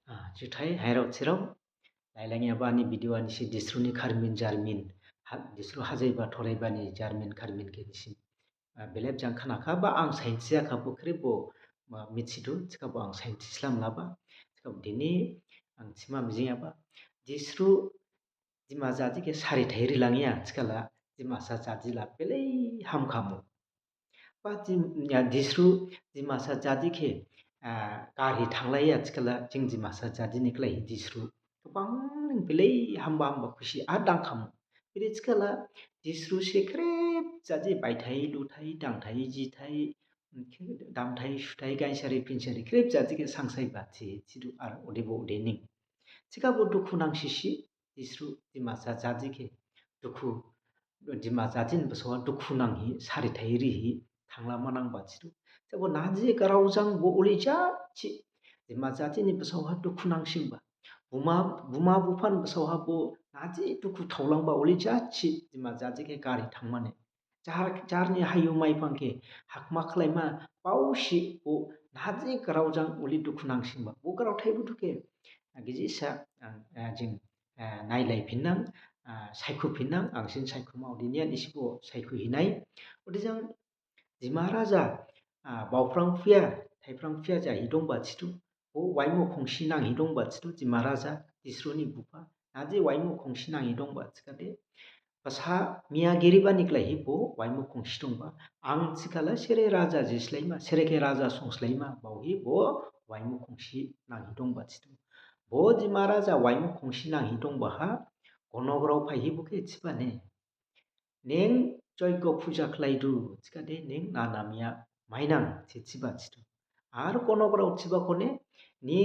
जुथाइ हाइराव सिराव लाइलाङि आबानि बिदिवानि सि दिस्रुनि खारमिन जारमिन दिस्रु हाजैबा थराइबानि जारमिन खारमिन केनिसिम बेलेब जांखानाखा बा आं साइन्टिया खाबु खरिबो मिथिदु सिखाबो आं साइन्टिस लामलाबा सिखाबो दिनि आं सिमा मिजियाबा दिस्रु दिमा जाति के सारि थाइरि लाङिया सिखाला दिमा सा जाति ला बेलै हामखामु बा दिस्रु दिमासा जादिखे गारि थांलाय आथिखाला जों दिमासा जादिनिखलाय दिस्रु गोबां बेलै हामबा हामबा खुसि आरो दांखामु बे आथिखाला दिस्रु सेख्रेब जादि बायथाय लुथाय दांथाय जिथाय दामथाय सुथाय गायसारि पिनसारि ख्रेब जादिखे सांसाय बाथि थिदु आरो अदेबो अदेनि सिखाबो दुखु नांसिसि दिस्रु दिमासा जादिखे दुखु दिमा जादिन बसवा दुखु नांहि सारि थाइरिहि थांलामा नांबाथिदु जब नाजी गारावजां बो उलिजाथि दिमा जातिनि बसवा दुखु नांसिंबा बुमा बुफान बसवा बो नाजी दुखु थावलांबा उलिजाथि दिमा जातिखे गारि थांमाने जारनि हायु माइफांके हाकमा खलायमा पावसि बो नाजी गारावजां उलि दुखु नांसिंबा बो गाराव थाइबुदुके गिजिसा जों नायलायफिननां सायख'फिननां आंसिन सायख'मावदिनिया इसिबो सायख'हैनाय अदेजों दिमा राजा बावफ्रांफिया थाइफ्रांफिया जाहैदं बाथिथु बो वाइमु खंसि नांहैदं बाथिथु दिमा राजा दिस्रुनि बुफा नाजी वाइमु खंसि नांहैदं बाथिखादे बसा मियागिरिबा निकलायहि बो वाइमु खंसि दंबा आं सिखाला सेरे राजा जिस्लायमा सेरेखे राजा संस्लायमा बावहि बो वाइमु खंसि नांहैदं बाथिथु बो दिमा राजा वाइमु खंसि नांहैदं बाहा गनगराव फायहिबुके थिबाने नें जयग फुजा खलायदु थिखादे नें नानामिया माइनां थिथिबा थिथु आरो गनगराव थिबाखने नि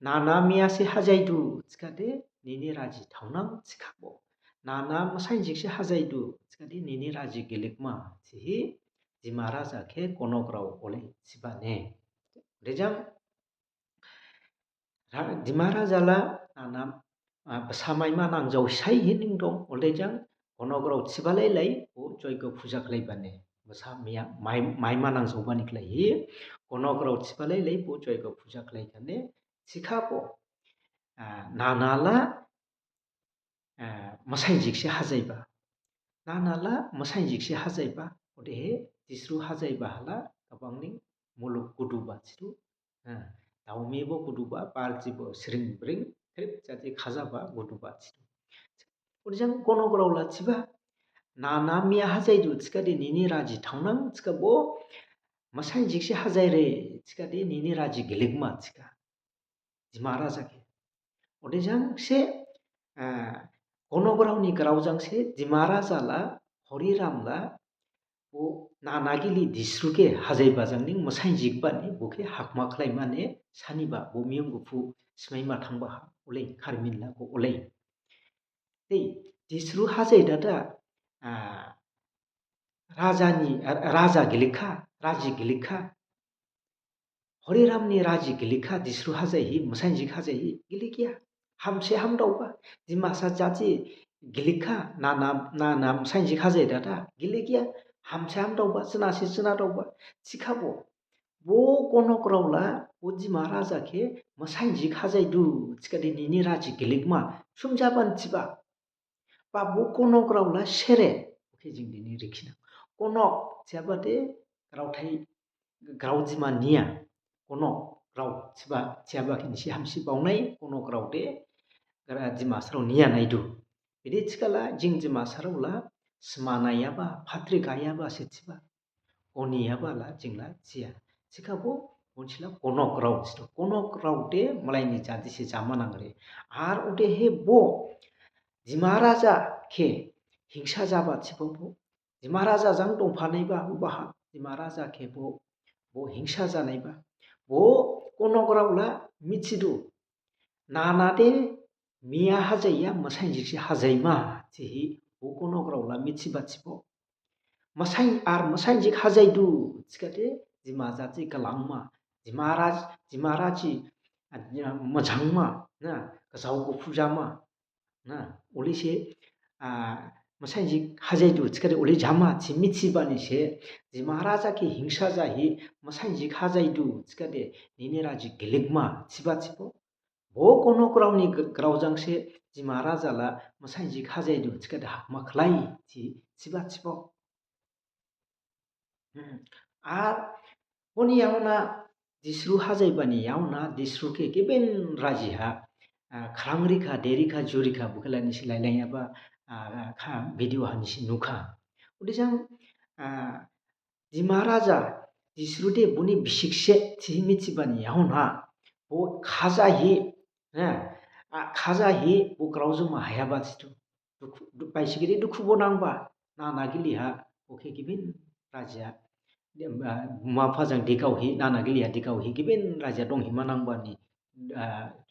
नानामिया से हाजायदु थिखादे निनि राजि थावनां थिखाबो नाना साइनजिकसे हाजायदु थिखादे निनि राजि गेलेकमा थिहि दिमा राजा के गनगराव अले थिबाने रेजां दिमा राजाला नाना सामायमा नांजाव साइ हिनिं दं अलेजां गनगराव थिबालायलाय बो जयग फुजा खलायबाने बसा मिया माइमा नांजावबानिखलाय हि गनगराव थिबालायलाय बो जयग फुजा खलायखाने थिखाबो नानाला मसाइजिकसे हाजायबा नानाला मसाइजिकसे हाजायबा अदेहे दिस्रु हाजायबा हाला गोबांनि मुलुग गुदुबा थिथु दाउमेबो गुदुबा बारजिबो स्रिं ब्रिं ख्रेब जाति खाजाबा गुदुबा थिथु अदेजों गनगराव लाथिबा नाना मिया हाजायदु थिखादे निनि राजि थावनां थिखाबो मसाइजिकसे हाजायरे थिखादे निनि राजि गेलेगमा थिखा दिमा राजाके अदेजों से गनगरावनि गारावजांसे दिमा राजाला हरिरामला बो नानागिलि दिस्रुके हाजायबाजांनि मसाइजिकबानि बोके हाकमा खलायमाने सानिबा बो मियं गुफु सिमाइमा थांबा अले खारमिनला बो अले दिस्रु हाजायदादा राजा गिलिखा राजि गिलिखा हरिरामनि राजि गिलिखा दिस्रु हाजायहि मसाइजिक हाजायहि गिलिकिया हामसे हामदावबा दिमासा जाति गिलिखा नाना मसाइजिक हाजायदादा गिलिकिया हामसे हामदावबा जोनासे जोना दावबा थिखाबो बो गनगरावला बो दिमा राजाके मसाइजिक हाजायदु थिखादे निनि राजि गिलिकमा सुमजाबान थिबा बा बो गनगरावला सेरे ओके जों दिनै रिखिना गनक थियाबादे रावथाय ग्राव दिमा निया गनक राव थिबा थियाबा किनसि हामसि बावनाय गनक राव दे दिमासाराव निया नायदु बिदि थिखाला जों दिमासारावला स्मानायाबा फात्रि गायाबा सेथिबा अनियाबाला जोंला थिया थिखाबो मोनसेला गनक राव थिथु गनक राव दे मलायनि जादिसे जामा नांगरे आर उदे हे बो दिमा राजा के हिंसा जाबा थिबाबो दिमा राजा जां दंफानायबा उबाहा दिमा राजा के बो हिंसा जानायबा बो गनगरावला मिथिदु नाना दे मिया हाजाया मसाइजिकसे हाजायमा थिहि बो गनगरावला मिथिबा थिबो मसाइजिक हाजायदु थिखादे दिमा जाति गलांमा दिमा राजि मोजांमा ना गाजावगो फुजामा ना उलिसे मसाइजिक हाजायदु थिखादे उलि जामा थि मिथिबानिसे दिमा राजाके हिंसा जाहि मसाइजिक हाजायदु थिखादे निनि राजि गेलेगमा थिबा थिबो bo kono krauni graujangse ji महाराजा ला मोसाइ ji khajai du chikada hakma khlai ji chiba chibo ar boni yauna disru hajai bani yauna disru ke geben rajiha khrangri kha deri kha juri kha bukala ni silai lai ba kha video han si nukha udijang ji महाराजा disrude buni bisikse chimi chibani yauna bo khaja hi khaja hi bo graujuma hayaba chitu paisigiri dukhu bonangba na nagili ha oke gibin raja mafajang dikau hi na nagili ha dikau hi gibin raja dong himanangbani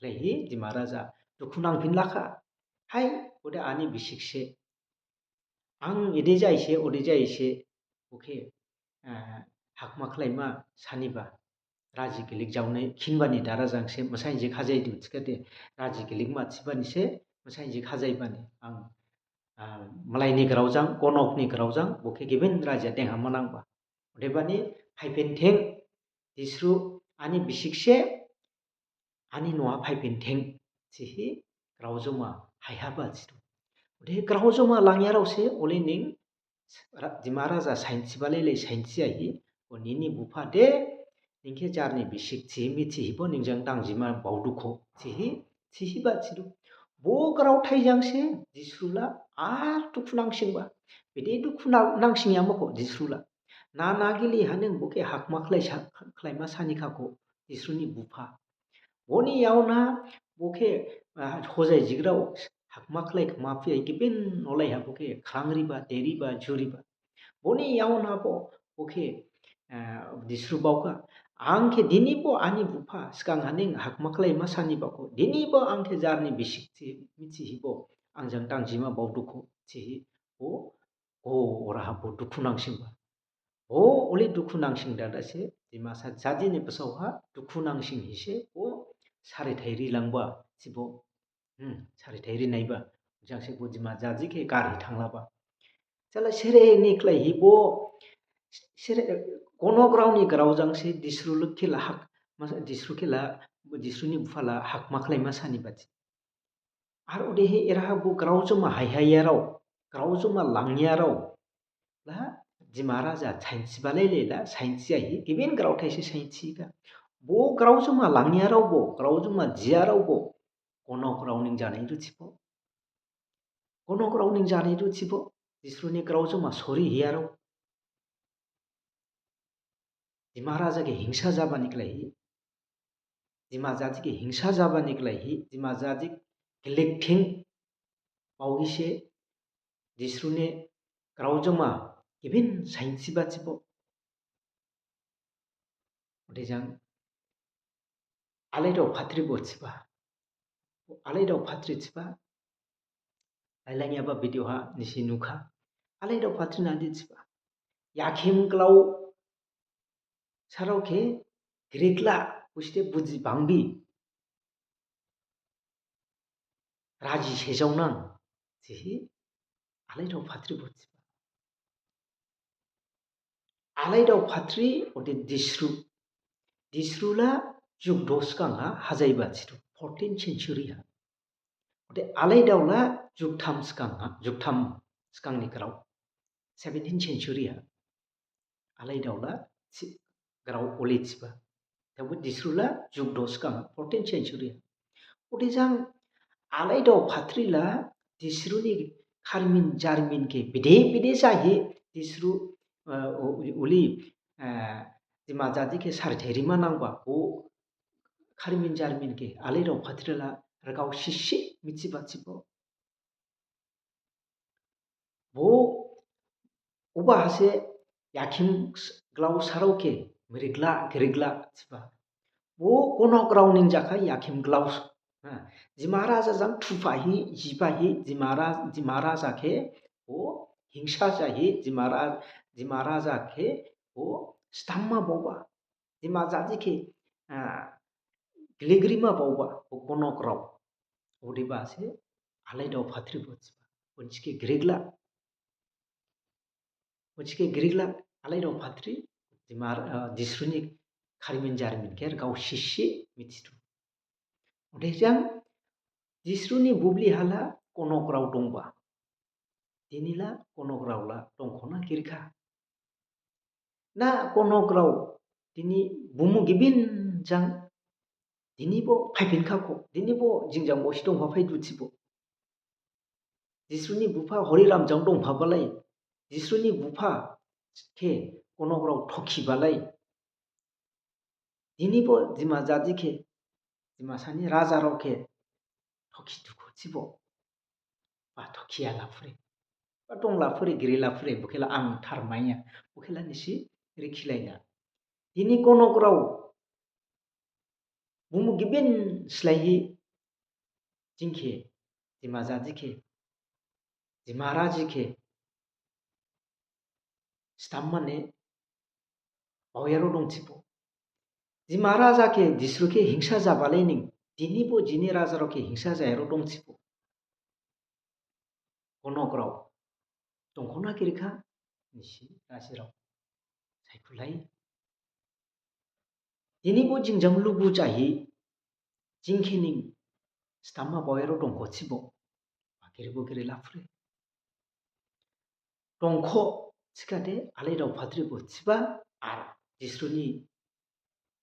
lehi ji महाराजा dukhu nangphin lakha hai oda ani bisikse ang ide jaise ode jaise oke hakma khlaima saniba raji gilik jaunai khinbani dara jangse masai je khajai du chikate raji gilik ma chibani se masai je khajai bani ang malaini graujang konokni graujang boke giben raja teng hamanangba odebani phaipenteng disru ani bisikse ani noa phaipenteng chihi graujuma haihaba chitu ode graujuma langyarause olening ji महाराजा science बाले science आहि onini bufa de ningke jarni bisik chi mi chi hibo ningjang tangjima bauduko chihi chihi ba chidu bo grau thaijangse disrula ar tukhnang singba bide dukuna nangsing yamako disrula na nagili haneng boke hakma khlaima sani khako disruni bufa boni yauna boke hojai jigrao hakma khlai mafi giben nolai ha boke khrangri ba deri ba juri ba boni yauna bo boke disru bauka angke dini bo ani bufa skang haning hakma khlai masani bako dini bo angke jarni bisik chi michi hibo angjang tangjima bauduko chihi o ora ha bo dukhu nangsingba o oli dukhu nangsing dada se dimasa jadi ni pesauha dukhu nangsing hise o sari thairi langba sibo sari thairi naiba jangse bo jima jaji ke kari thanglaba chala sere niklai hibo sere kono grauni graujangse disru lukhila hak disru khila disruni bufala hak maklai masani bachi ar ode he era bo graujuma haihayarau graujuma langyarau la ji Maharaja science बाले la science hi giben grau thaise science ka bo graujuma langyarau bo graujuma jiarau bo kono grauning janai ruchibo kono grauning janai ruchibo disruni graujuma sori hiarau ji महाराजा के हिंसा जाबा निकलाई ji महाजाजी के हिंसा जाबा निकलाई ji महाजाजी गिलेक्थिं बावैसे disrune graujuma giben sainsi bachibo odejang alaidau phatri bochiba alaidau phatri chiba lailangya ba video ha nisi nukha alaidau phatri nadi chiba yakhim glau sarauke grikla puste buji bangbi raji sejaunang chihi alaidau phatri bochiba alaidau phatri ode disrula juk doskanga hajaiba chitu 14th century ha ode alaidaula juktham skangni grau 17th century ha alaidaula grau oli chiba tabo disrula juk doskanga 14th century ha ode jang alaidau phatrila disruni kharmin jarmin ke bide jahi disru uli ji महाजाजी के सारथेरिमा नांगबा ओ खारिमिन जारमिन के alaidau phatrila ragaw sisi michiba chibo bo uba hase yakhim glau sarauke mirigla girigla chiba bo kono grauning jaka yakhim glau ji महाराजा jang thupahi jipahi ji महाराजा ke o hingsa jahi ji महाराजा ke o stamma boba ji महाजाजी ke गिलिग्रिमा बावबा कोनो ग्राव ओदिबा से alaidau phatri bochiba bonchike grigla alaidau phatri disruni kharimin jarmin ke gaw sisi michitu उदैजों जिस्रुनि बुब्लि हाला कनकराव दंबा दिनिला कनकरावला दंखना गिरखा ना कनकराव दिनि बुमु गिबिनजों दिनिबो फाइफिनखाखौ दिनिबो जिंजां बसि दंफा फाइदुथिबो जिस्रुनि बुफा हरिरामजों दंफाबालाय जिस्रुनि बुफा के कनकराव थखिबालाय दिनिबो दिमा जादिखे दिमासानि राजा रावखे थखि दुखुथिबो बा थखिया लाफुरे बा दंला फुरे गिरिला फुरे बुखेला आं थारमाया बुखेला निसि रिखिलायना दिनि कनकराव बुमु गिबिन स्लायहि जिंखे दिमा जादिखे दिमा राजिखे स्टाम माने बावयारो दंथिबो दिमा राजाके दिस्रुके हिंसा जाबालाय निं दिनिबो जिनि राजा रावखे हिंसा जायारो दंथिबो कनकराव दंखना गिरिखा निसि राजिराव सायखुलाय दिनिबो जिंजां लुबु जाहि जिंखेनिं स्टामा बावयारो दंखथिबो आखिरबो गिरि लाफुरे दंख सिखादे आलै दाव फाद्रिबो थिबा आर जिस्रुनि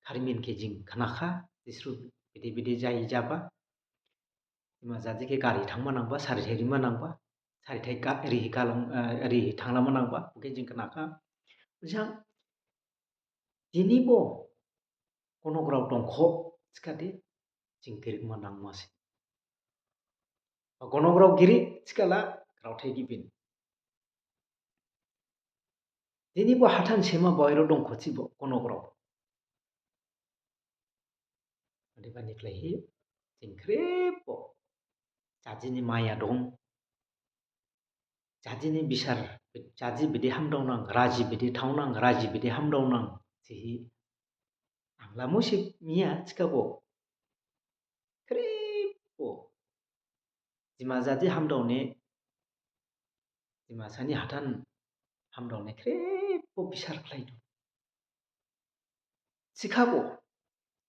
खारिमिनखे जिं खानाखा जिस्रु बिदि बिदि जायै जाबा दिमा जादिखे गारि थांमा नांबा सारिथाय रिमा नांबा सारिथाय रिहि गालां रिहि थांलामा नांबा बुखे जिं खानाखा बुझां दिनिबो कनकराव दंख सिखादे जिं गिरिगमा नांमासे कनकराव गिरि सिखाला रावथाय गिबिन दिनिबो हाथान सेमा बावयारो दंखथिबो कनकराव अदेबानिफ्रायहि जिंख्रेबो जाजिनि माया दं जाजिनि बिसार जाजि बिदि हामदावनां राजि बिदि थावनां राजि बिदि हामदावनां जिहि आंला मुसिब मिया थिखाबो ख्रेबो दिमा जादि हामदावने दिमासानि हाथान हामदावने ख्रेबो बिसार खालायदो सिखाबो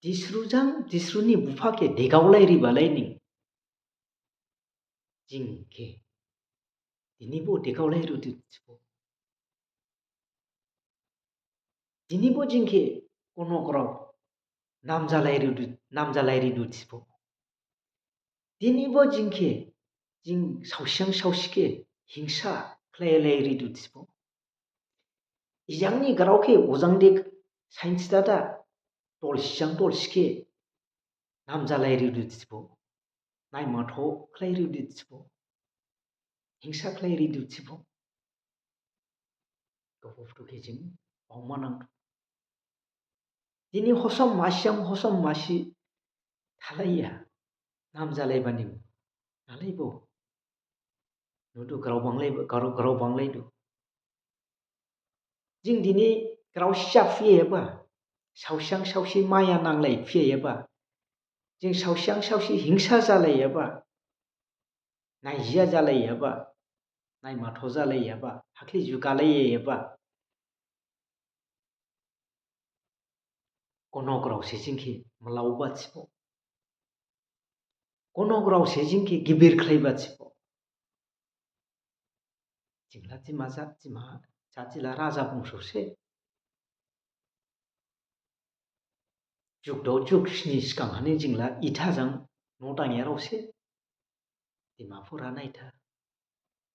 दिस्रुजों दिस्रुनि बुफाके देगावलायरिबालाय निं जिंखे दिनिबो देगावलायरुदिथिबो दिनिबो जिंखे कनकराव नामजालायरिदुथिबो दिनिबो जिंखे जिं सावसियां सावसिखे हिंसा खालायलायरिदुथिबो इजांनि गारावखे अजांदेक साइन्स दादा दलसिजां दलसिखे नामजालायरिदुथिबो नायमाथो खालायरिदुथिबो हिंसा खालायरिदुथिबो गबुफुथुखे जिं बावमा नांदो दिनि हसम मासियां हसम मासि थालाया नामजालायबानि नालायबो नुदु गाराव बांलायदो जिं दिनि गाराव सिया फुयोबा सावसियां सावसि माया नांलाय फुयोबा जिं सावसियां सावसि हिंसा जालायोबा नायजिया जालायोबा नायमाथ' जालायोबा हाख्लि जुगालायोबा कनकरावसे जिंखे मलावबाथिबो कनकरावसे जिंखे गिबिर खालायबाथिबो जिंला दिमा जाजिला राजा बंससे जुगदाव जुगसिनि सिगांहानो जिंला इथाजों न' दाङियारावसे दिमाफुरा नायथा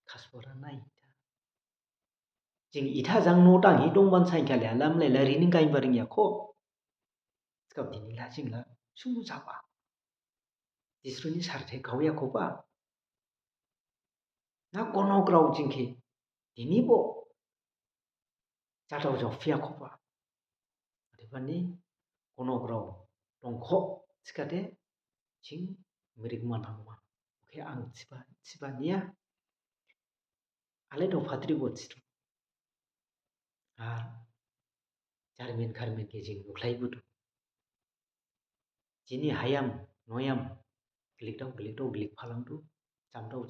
कासफुरा नायथा जिं इथाजों न' दाङि दंबान सायखालिया लामलायला रिनिं गायबारिङियाख' सिगाब दिनिला जिंला सुमु जाबा जिस्रुनि सारथाय गावयाखौबा ना कनकराव जिंखे दिनिबो जादाव जावफियाखौबा अदेबानि कनकराव दंख सिखादे जिं मिरिगमा नांमा बुखे आं थिबानिया आलाय दाव फाद्रिबो थिदो आर जारिमिन खारिमिनखे जिं नुख्लायबोदो जिनि हायाम नयाम गिलिगदाव गिलिगफालांदो जामदाव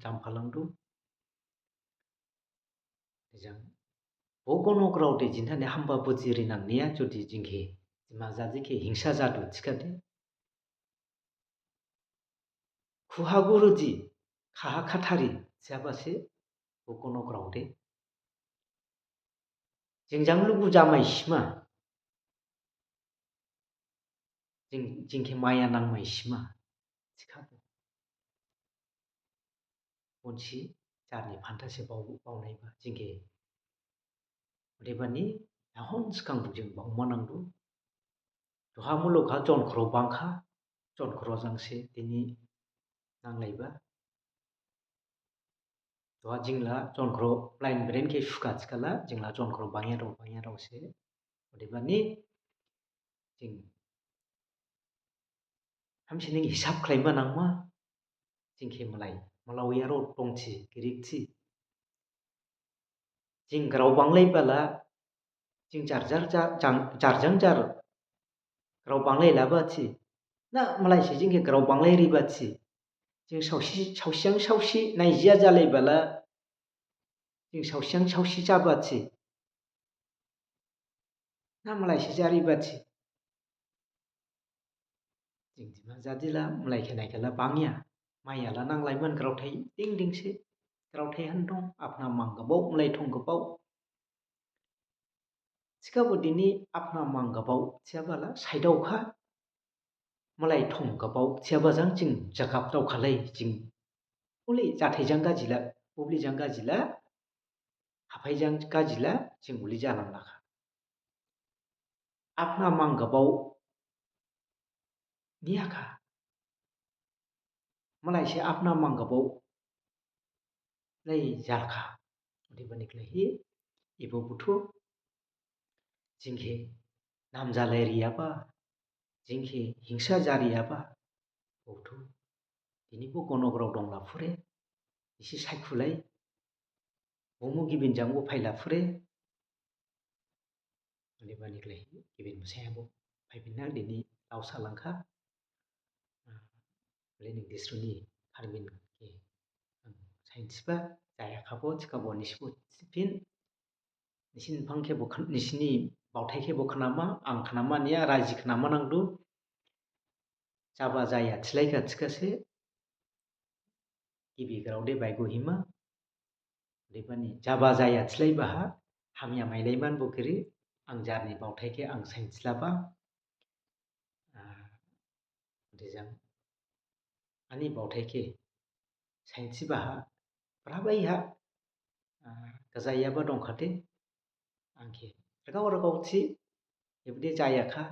जामफालांदो जों बो कनकराव दे जिन्थाने हामबा बोजिरि नांनाया जुदि जिंखे दिमा जादिखे हिंसा जादो थिखादे खुहागुरुजी खाहा खाथारि जाबासे बुकोनो ग्राउदे जिंजां लुगु जामाय सिमा जिंखे माया नांमाय सिमा सिखाबो मनसि जारनि फान्थासे बावनायबा जिंखे अदेबानि याहन सिखां बुजों बावमानांगौ दहा मुलुगहा जनखर' बांखा जनखर' जांसे दिनै नांलायबा दहा जिंला जनखर' लाइन ब्रेनखे सुखा थिखाला जिंला जनखर' बांया रावसे अदेबानि जिं हामसे नों हिसाब खालायमा नांमा जिंखे मलावया र' दंथि गिरिकथि जिं ग्राव बांलायबाला जिं जारजां जार ग्राव बांलायलाबाथि ना मालायसे जिंखे ग्राव बांलायरिबाथि जों सावसियां सावसि नायजिया जालायबाला जों सावसियां सावसि जाबाथि ना मालायसे जारिबाथि जों दिमा जादिला मलायखे नायखेला बांया माइयाला नांलायमोन ग्रावथाय दिंसे ग्रावथाय हान दं आपना मांगबाव मलाय थंगबाव सिखाबो दिनै आपना मांगबाव थियाबाला साइडआवखा मलाय थंगबाव थियाबाजां जिं जागाब दावखालाय जिं उलै जाथायजां गाजिला बुब्लिजां गाजिला हाफायजां गाजिला जिं उलै जानांलाखा आपना मांगबाव नियाखा मलायसे आपना मांगबाव लै जाखा अदेबानिख्लाय इबोबोथ' जिंखे नाम जालायरियाबा जिंखे हिंसा जारियाबा बौथ' दिनैबो गनग्राव दंलाफुरे एसे सायखुलाय बमु गिबिनजांबो फायलाफुरे अदेबानिख्लाय गिबिन मुसायाबो फायबिनना दिनै लावसालांखा बले नों दिस्रुनि खारबिन के साइन्सबा जायाखाबो थिखाबो निसिबो फिन निसिन फांखे निसिनि बावथायखे बखनामा आं खनामानिया राजि खनामा नांदु जाबा जाया थिलायगा थिखासे गिबि ग्रावदे बायग'हिमा अदेबानि जाबा जाया थिलायबाहा हामिया मायलायमान बखिरि आं जारनि बावथायखे आं साइन्सलाबा अदेजां आंनि बावथायखे साइन्सिबाहा ब्राबायहा गजायाबा दंखाते आंखे रगावथि एबदे जायाखा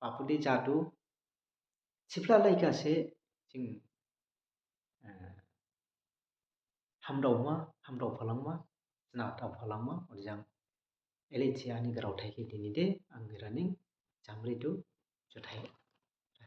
बापुदे जादु सिफ्लालायगासे जिं हामदावफालांमा दावफालांमा अदेजां एलैथियानि ग्रावथायखे दिनै दे आं मिरानिं जामब्रिदु जुथाय